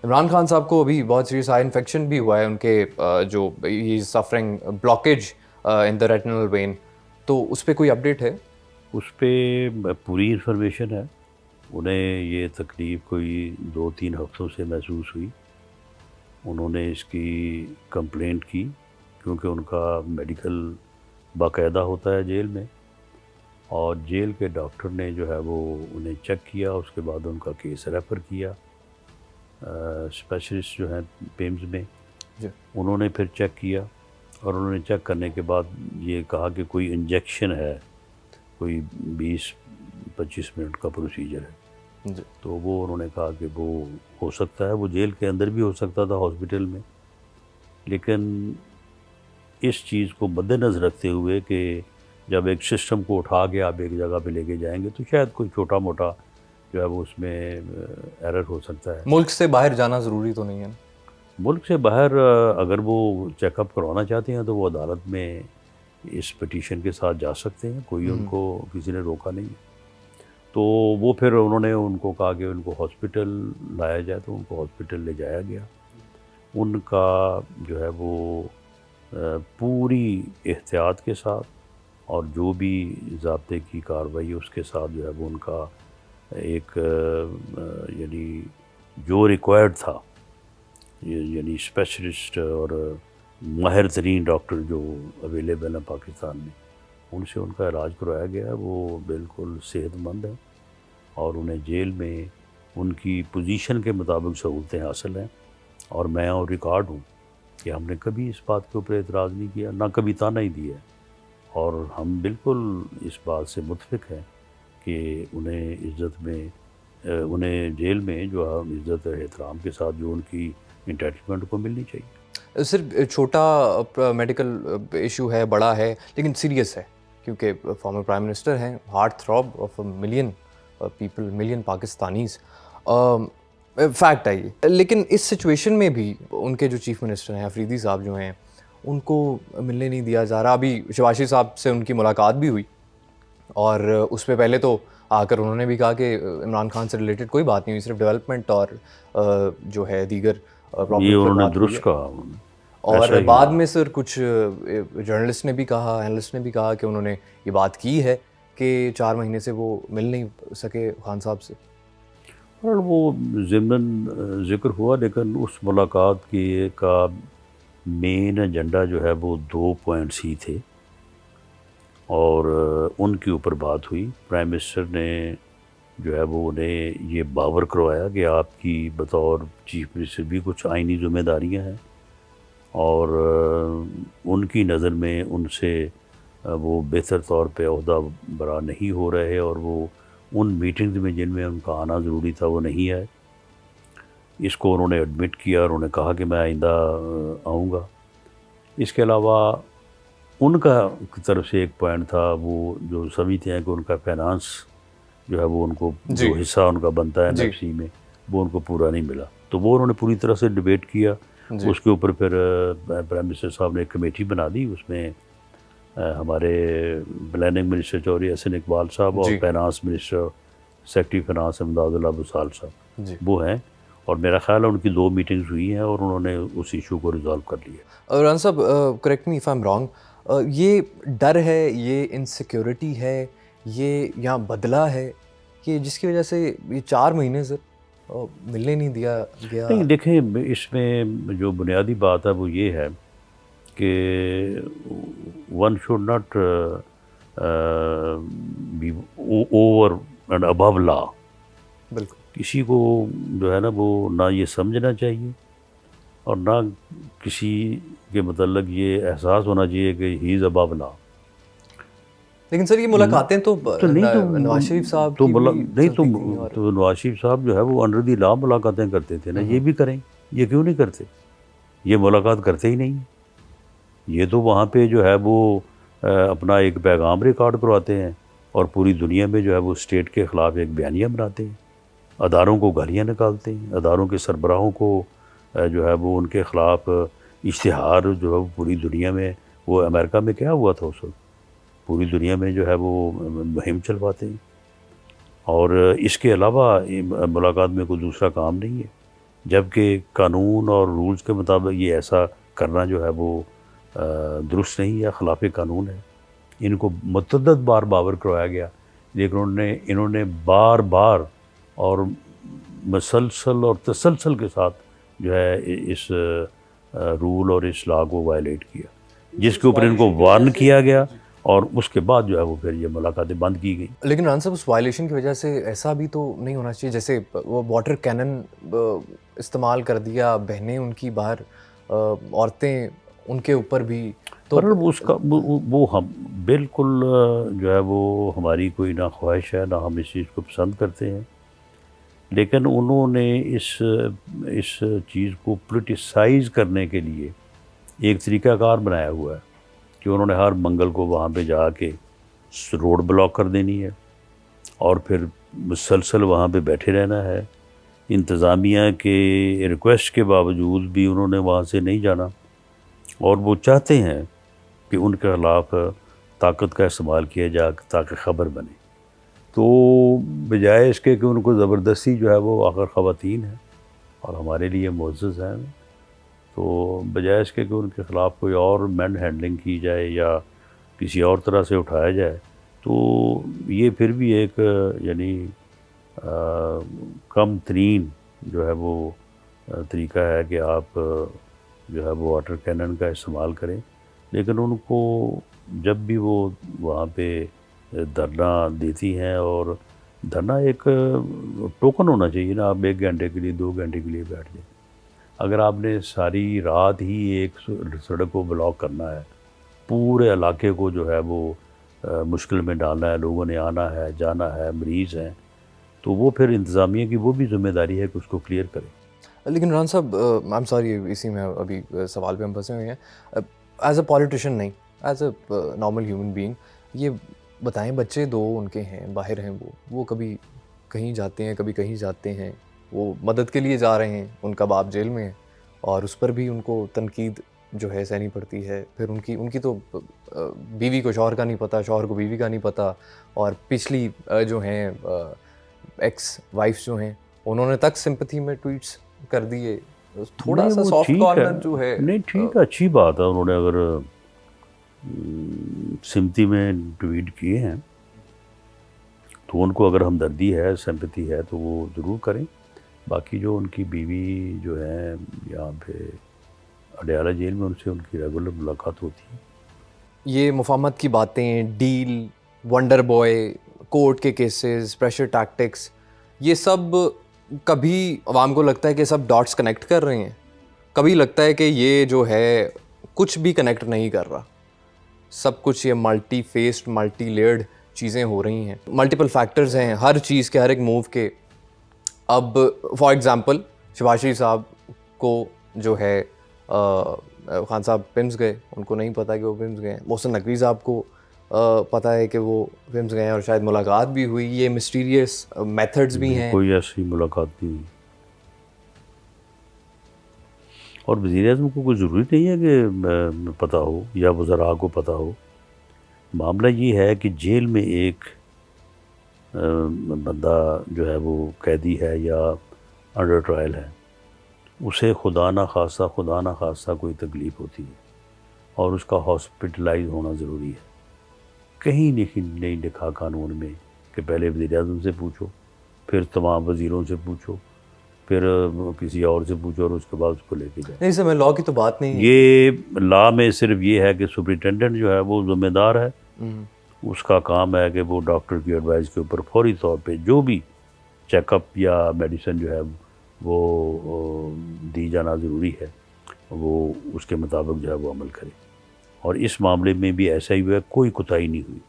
عمران خان صاحب کو ابھی بہت سیریس آئی انفیکشن بھی ہوا ہے ان کے جو ہی suffering blockage in the retinal vein, تو اس پہ کوئی اپڈیٹ ہے؟ اس پہ پوری انفارمیشن ہے. انہیں یہ تکلیف کوئی 2-3 ہفتوں سے محسوس ہوئی. انہوں نے اس کی کمپلینٹ کی کیونکہ ان کا میڈیکل باقاعدہ ہوتا ہے جیل میں، اور جیل کے ڈاکٹر نے جو ہے وہ انہیں چیک کیا. اس کے بعد ان کا کیس ریفر کیا اسپیشلسٹ جو ہیں پیمز میں. جی انہوں نے پھر چیک کیا، اور انہوں نے چیک کرنے کے بعد یہ کہا کہ کوئی انجیکشن ہے، کوئی 20-25 منٹ کا پروسیجر ہے. جی تو وہ انہوں نے کہا کہ وہ ہو سکتا ہے، وہ جیل کے اندر بھی ہو سکتا تھا ہاسپٹل میں، لیکن اس چیز کو مد نظر رکھتے ہوئے کہ جب ایک سسٹم کو اٹھا کے آپ ایک جگہ پہ لے کے جائیں گے تو شاید کوئی چھوٹا موٹا جو ہے وہ اس میں ایرر ہو سکتا ہے. ملک سے باہر جانا ضروری تو نہیں ہے؟ ملک سے باہر اگر وہ چیک اپ کروانا چاہتے ہیں تو وہ عدالت میں اس پٹیشن کے ساتھ جا سکتے ہیں، کوئی ان کو کسی نے روکا نہیں. تو وہ پھر انہوں نے ان کو کہا کہ ان کو ہاسپٹل لایا جائے، تو ان کو ہاسپٹل لے جایا گیا. ان کا جو ہے وہ پوری احتیاط کے ساتھ اور جو بھی ضابطے کی کارروائی اس کے ساتھ جو ہے وہ ان کا ایک یعنی جو ریکوائرڈ تھا، یعنی اسپیشلسٹ اور ماہر ترین ڈاکٹر جو اویلیبل ہیں پاکستان میں، ان سے ان کا علاج کروایا گیا ہے. وہ بالکل صحت مند ہیں اور انہیں جیل میں ان کی پوزیشن کے مطابق سہولتیں حاصل ہیں. اور میں اور ریکارڈ ہوں کہ ہم نے کبھی اس بات کے اوپر اعتراض نہیں کیا، نہ کبھی تانا ہی دیا ہے. اور ہم بالکل اس بات سے متفق ہیں کہ انہیں عزت میں انہیں جیل میں جو ہم عزت احترام کے ساتھ جو ان کی انٹیٹمنٹ کو ملنی چاہیے. صرف چھوٹا میڈیکل ایشو ہے، بڑا ہے لیکن سیریس ہے، کیونکہ فارمر پرائم منسٹر ہیں، heartthrob of million people, million Pakistanis. Fact ہے یہ. لیکن اس سچویشن میں بھی ان کے جو چیف منسٹر ہیں افریدی صاحب جو ہیں، ان کو ملنے نہیں دیا جا رہا. ابھی شہباز شریف صاحب سے ان کی ملاقات بھی ہوئی، اور اس پہ پہلے تو آ کر انہوں نے بھی کہا کہ عمران خان سے ریلیٹڈ کوئی بات نہیں ہوئی، صرف ڈیولپمنٹ اور جو ہے دیگر یہ پرابلمس پہ انہوں نے بات ہوئی ہے. درست کہا. انہوں نے اور ایسا ہی بعد ہوا. میں سر کچھ جرنلسٹ نے بھی کہا، اینالسٹ نے بھی کہا کہ انہوں نے یہ بات کی ہے کہ 4 مہینے سے وہ مل نہیں سکے خان صاحب سے. اور وہ ضمن ذکر ہوا، لیکن اس ملاقات کا مین ایجنڈا جو ہے وہ 2 پوائنٹس ہی تھے، اور ان کے اوپر بات ہوئی. پرائم منسٹر نے جو ہے وہ انہیں یہ باور کروایا کہ آپ کی بطور چیف منسٹر بھی کچھ آئینی ذمہ داریاں ہیں، اور ان کی نظر میں ان سے وہ بہتر طور پہ عہدہ برا نہیں ہو رہے، اور وہ ان میٹنگز میں جن میں ان کا آنا ضروری تھا وہ نہیں آئے. اس کو انہوں نے ایڈمٹ کیا اور انہوں نے کہا کہ میں آئندہ آؤں گا. اس کے علاوہ ان کا طرف سے ایک پوائنٹ تھا، وہ جو سمجھتے ہیں کہ ان کا فائنانس جو ہے وہ ان کو جو حصہ ان کا بنتا ہے NFC میں وہ ان کو پورا نہیں ملا. تو وہ انہوں نے پوری طرح سے ڈیبیٹ کیا. اس کے اوپر پھر پرائم منسٹر صاحب نے ایک کمیٹی بنا دی. اس میں ہمارے پلاننگ منسٹر چودھری حسن اقبال صاحب اور فائنانس منسٹر سیکرٹری فائنانس امداد اللہ بسال صاحب وہ ہیں، اور میرا خیال ہے ان کی 2 میٹنگز ہوئی ہیں اور انہوں نے اس ایشو کو ریزالو کر لیا. عمران صاحب correct me if I am wrong, یہ ڈر ہے، یہ انسیکیورٹی ہے، یہ یہاں بدلہ ہے کہ جس کی وجہ سے یہ 4 مہینے سے ملنے نہیں دیا گیا؟ نہیں دیکھیں، اس میں جو بنیادی بات ہے وہ یہ ہے کہ one should not be over and above law. بالکل. کسی کو جو ہے نا وہ نہ یہ سمجھنا چاہیے اور نہ کسی کے متعلق یہ احساس ہونا چاہیے کہ ہی از ابو لا. لیکن سر یہ ملاقاتیں تو نواز شریف صاحب کی بھی نہیں چلتی تھیں، اور تو نواز شریف صاحب جو ہے وہ انڈر دی لا ملاقاتیں کرتے تھے نا. یہ بھی کریں، یہ کیوں نہیں کرتے؟ یہ ملاقات کرتے ہی نہیں. یہ تو وہاں پہ جو ہے وہ اپنا ایک پیغام ریکارڈ کرواتے ہیں اور پوری دنیا میں جو ہے وہ اسٹیٹ کے خلاف ایک بیانیہ بناتے ہیں، اداروں کو گالیاں نکالتے ہیں، اداروں کے سربراہوں کو جو ہے وہ ان کے خلاف اشتہار جو ہے وہ پوری دنیا میں، وہ امریکہ میں کیا ہوا تھا اس وقت، پوری دنیا میں جو ہے وہ مہم چلواتے ہیں. اور اس کے علاوہ ملاقات میں کوئی دوسرا کام نہیں ہے. جبکہ قانون اور رولز کے مطابق یہ ایسا کرنا جو ہے وہ درست نہیں ہے، خلاف قانون ہے۔ ان کو متعدد بار باور کروایا گیا، لیکن انہوں نے بار بار اور مسلسل اور تسلسل کے ساتھ جو ہے اس رول اور اس لا کو وائلیٹ کیا، جس کے اوپر ان کو وارن کیا گیا، اور اس کے بعد جو ہے وہ پھر یہ ملاقاتیں بند کی گئیں۔ لیکن ران صاحب اس وائلیشن کی وجہ سے ایسا بھی تو نہیں ہونا چاہیے جیسے وہ واٹر کینن استعمال کر دیا، بہنیں ان کی باہر، عورتیں ان کے اوپر بھی، تو پر اس کا وہ ہم بالکل جو ہے وہ ہماری کوئی نہ خواہش ہے، نہ ہم اس چیز کو پسند کرتے ہیں، لیکن انہوں نے اس چیز کو پولیٹیسائز کرنے کے لیے ایک طریقہ کار بنایا ہوا ہے کہ انہوں نے ہر منگل کو وہاں پہ جا کے روڈ بلاک کر دینی ہے، اور پھر مسلسل وہاں پہ بیٹھے رہنا ہے۔ انتظامیہ کے ریکویسٹ کے باوجود بھی انہوں نے وہاں سے نہیں جانا، اور وہ چاہتے ہیں کہ ان کے خلاف طاقت کا استعمال کیا جائے تاکہ خبر بنے۔ تو بجائے اس کے کہ ان کو زبردستی جو ہے وہ آخر خواتین ہیں اور ہمارے لیے معزز ہیں، تو بجائے اس کے کہ ان کے خلاف کوئی اور مین ہینڈلنگ کی جائے یا کسی اور طرح سے اٹھایا جائے، تو یہ پھر بھی ایک یعنی کم ترین جو ہے وہ طریقہ ہے کہ آپ جو ہے وہ واٹر کینن کا استعمال کریں۔ لیکن ان کو جب بھی وہ وہاں پہ دھرنا دیتی ہیں، اور دھرنا ایک ٹوکن ہونا چاہیے نا، آپ 1 گھنٹے کے لیے 2 گھنٹے کے لیے بیٹھ جائیں۔ اگر آپ نے ساری رات ہی ایک سڑک کو بلاک کرنا ہے، پورے علاقے کو جو ہے وہ مشکل میں ڈالنا ہے، لوگوں نے آنا ہے جانا ہے، مریض ہیں، تو وہ پھر انتظامیہ کی وہ بھی ذمہ داری ہے کہ اس کو کلیئر کرے۔ لیکن ران صاحب آئی ایم سوری، اسی میں ابھی سوال پہ ہم پھنسے ہوئے ہیں، ایز اے پولیٹیشین نہیں، as a normal human being, یہ بتائیں بچے 2 ان کے ہیں، باہر ہیں، وہ کبھی کہیں جاتے ہیں، کبھی کہیں جاتے ہیں، وہ مدد کے لیے جا رہے ہیں، ان کا باپ جیل میں ہے، اور اس پر بھی ان کو تنقید جو ہے سہنی پڑتی ہے۔ پھر ان کی تو بیوی کو شوہر کا نہیں پتہ، شوہر کو بیوی کا نہیں پتہ، اور پچھلی جو ہیں ایکس وائف جو ہیں، انہوں نے تک سمپتھی میں ٹویٹس کر دیے، تھوڑا نہیں سا وہ سافٹ ٹھیک کارنر جو ہے۔ نہیں ٹھیک ہے، اچھی بات ہے، انہوں نے اگر سمتی میں ٹویٹ کیے ہیں تو ان کو اگر ہمدردی ہے، سمپتھی ہے، تو وہ ضرور کریں۔ باقی جو ان کی بیوی جو ہے یہاں پہ اڈیالہ جیل میں، ان سے ان کی ریگولر ملاقات ہوتی ہے۔ یہ مفاہمت کی باتیں، ڈیل، ونڈر بوائے، کورٹ کے کیسز، پریشر ٹیکٹکس، یہ سب کبھی عوام کو لگتا ہے کہ سب ڈاٹس کنیکٹ کر رہے ہیں، کبھی لگتا ہے کہ یہ جو ہے کچھ بھی کنیکٹ نہیں کر رہا، سب کچھ یہ ملٹی فیسڈ، ملٹی لیئرڈ چیزیں ہو رہی ہیں، ملٹیپل فیکٹرز ہیں ہر چیز کے، ہر ایک موو کے۔ اب فار ایگزامپل شہباز شریف صاحب کو جو ہے خان صاحب پمز گئے، ان کو نہیں پتہ کہ وہ پمز گئے ہیں، محسن نقوی صاحب کو پتہ ہے کہ وہ پمز گئے ہیں، اور شاید ملاقات بھی ہوئی، یہ مسٹیریس میتھڈز بھی ہیں۔ کوئی ایسی ملاقات نہیں ہوئی، اور وزیر اعظم کو کوئی ضروری نہیں ہے کہ پتہ ہو یا وزراء کو پتہ ہو۔ معاملہ یہ ہے کہ جیل میں ایک بندہ جو ہے وہ قیدی ہے یا انڈر ٹرائل ہے، اسے خدا نہ خواستہ کوئی تکلیف ہوتی ہے، اور اس کا ہاسپٹلائز ہونا ضروری ہے۔ کہیں نہیں لکھا قانون میں کہ پہلے وزیر اعظم سے پوچھو، پھر تمام وزیروں سے پوچھو، پھر کسی اور سے پوچھو، اور اس کے بعد اس کو لے کے جاؤ۔ نہیں سر، میں لا کی تو بات نہیں، یہ لا میں صرف یہ ہے کہ سپرنٹینڈنٹ جو ہے وہ ذمہ دار ہے، اس کا کام ہے کہ وہ ڈاکٹر کی ایڈوائس کے اوپر فوری طور پہ جو بھی چیک اپ یا میڈیسن جو ہے وہ دی جانا ضروری ہے، وہ اس کے مطابق جو ہے وہ عمل کرے، اور اس معاملے میں بھی ایسا ہی ہوا ہے، کوئی کوتاہی نہیں ہوئی۔